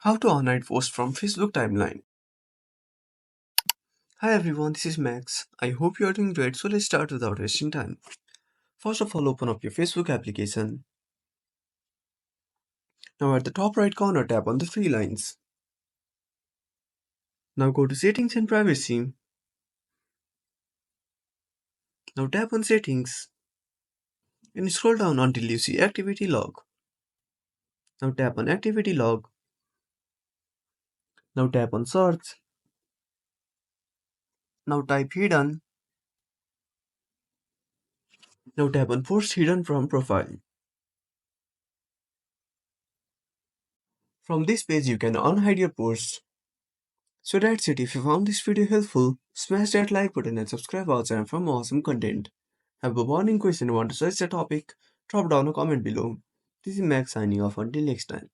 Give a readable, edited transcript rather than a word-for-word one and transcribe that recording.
How to unhide post from Facebook timeline. Hi everyone, this is Max. I hope you are doing great, so let's start without wasting time. First of all, open up your Facebook application. Now at the top right corner, tap on the three lines. Now go to Settings and Privacy. Now tap on Settings and scroll down until you see Activity Log. Now tap on Activity Log. Now tap on Search. Now type Hidden. Now tap on Post Hidden from Profile. From this page, you can unhide your posts. So that's it. If you found this video helpful, smash that like button and subscribe our channel for more awesome content. Have a burning question and want to search the topic? Drop down a comment below. This is Max signing off until next time.